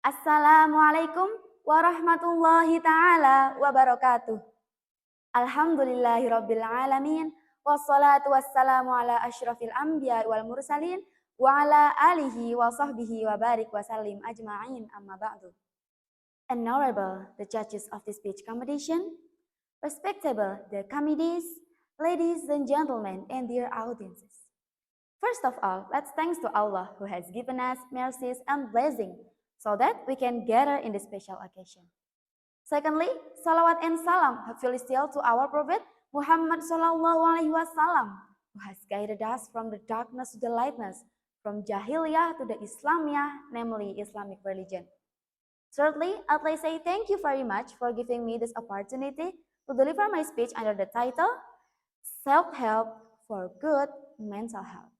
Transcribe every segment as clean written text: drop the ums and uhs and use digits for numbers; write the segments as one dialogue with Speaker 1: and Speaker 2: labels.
Speaker 1: Assalamualaikum warahmatullahi taala wabarakatuh. Alhamdulillahirabbil alamin wassalatu wassalamu ala asyrafil anbiya wal mursalin wa ala alihi wa sahbihi wa barik wa sallim ajma'in amma ba'du. Honorable the judges of this speech competition, respectable the committees, ladies and gentlemen and dear audiences. First of all, let's thanks to Allah who has given us mercies and blessing so that we can gather in this special occasion. Secondly, salawat and salam hopefully still to our Prophet Muhammad Sallallahu Alaihi Wasallam, who has guided us from the darkness to the lightness, from Jahiliyah to the Islamiyah, namely Islamic religion. Thirdly, I'd like to say thank you very much for giving me this opportunity to deliver my speech under the title Self-Help for Good Mental Health.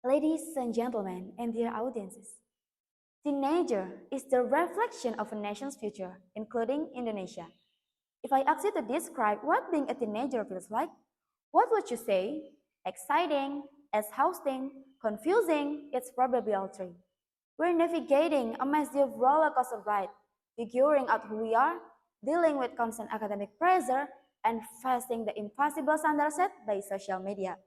Speaker 1: Ladies and gentlemen and dear audiences, teenager is the reflection of a nation's future, including Indonesia. If I ask you to describe what being a teenager feels like, what would you say? Exciting, exhausting, confusing, it's probably all three. We're navigating a massive roller coaster ride, figuring out who we are, dealing with constant academic pressure, and facing the impossible standard set by social media.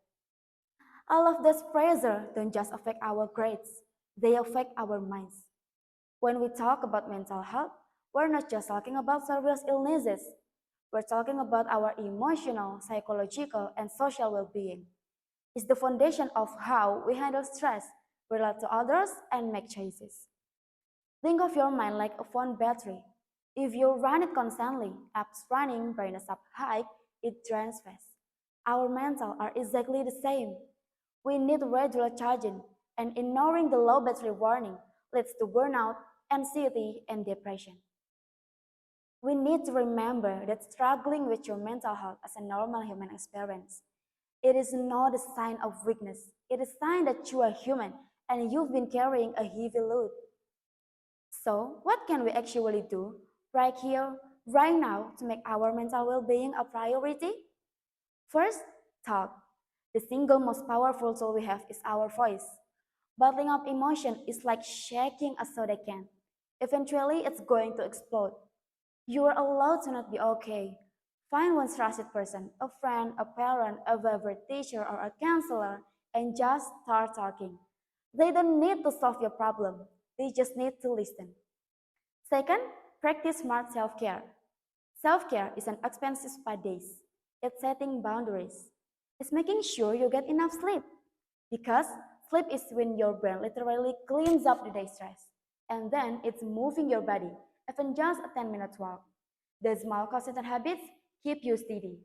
Speaker 1: All of this pressure don't just affect our grades, they affect our minds. When we talk about mental health, we're not just talking about serious illnesses. We're talking about our emotional, psychological, and social well-being. It's the foundation of how we handle stress, relate to others, and make choices. Think of your mind like a phone battery. If you run it constantly, apps running, brightness up high, it drains fast. Our mental are exactly the same. We need regular charging, and ignoring the low battery warning leads to burnout, anxiety, and depression. We need to remember that struggling with your mental health is a normal human experience. It is not a sign of weakness. It is a sign that you are human and you've been carrying a heavy load. So, what can we actually do right here, right now, to make our mental well-being a priority? First, talk. The single most powerful tool we have is our voice. Bottling up emotion is like shaking a soda can. Eventually, it's going to explode. You are allowed to not be okay. Find one trusted person, a friend, a parent, a favorite teacher, or a counselor, and just start talking. They don't need to solve your problem. They just need to listen. Second, practice smart self-care. Self-care is an expensive spa days. It's setting boundaries. It's making sure you get enough sleep. Because sleep is when your brain literally cleans up the day stress. And then it's moving your body, even just a 10-minute walk. The small consistent habits keep you steady.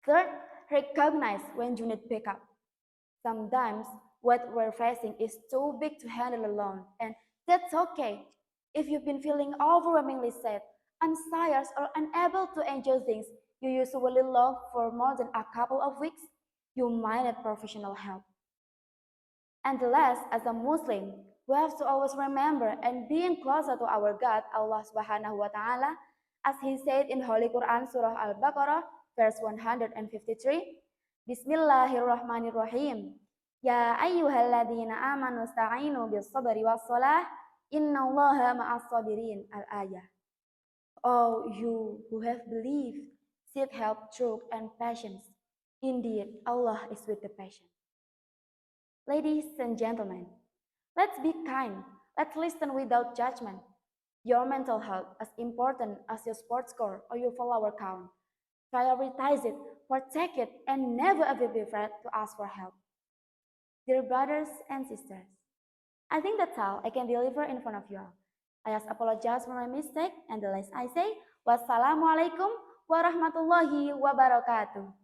Speaker 1: Third, recognize when you need backup. Sometimes what we're facing is too big to handle alone, and that's okay. If you've been feeling overwhelmingly sad, anxious, or unable to enjoy things you usually love for more than a couple of weeks, you might need professional help. And last, as a Muslim, we have to always remember and being closer to our God, Allah Subhanahu wa Ta'ala, as He said in Holy Quran Surah Al-Baqarah, verse 153, Bismillahirrahmanirrahim. Ya ayyuhalladzina amanu sta'inu bis sabri was salah, innallaha ma'as sabirin. Al-ayah. Oh, you who have believed, seek help, truth, and patience. Indeed, Allah is with the patient. Ladies and gentlemen, let's be kind. Let's listen without judgment. Your mental health as important as your sports score or your follower count. Prioritize it, protect it, and never ever be afraid to ask for help. Dear brothers and sisters, I think that's all I can deliver in front of you all. I just apologize for my mistake, and the last I say, wassalamualaikum warahmatullahi wabarakatuh.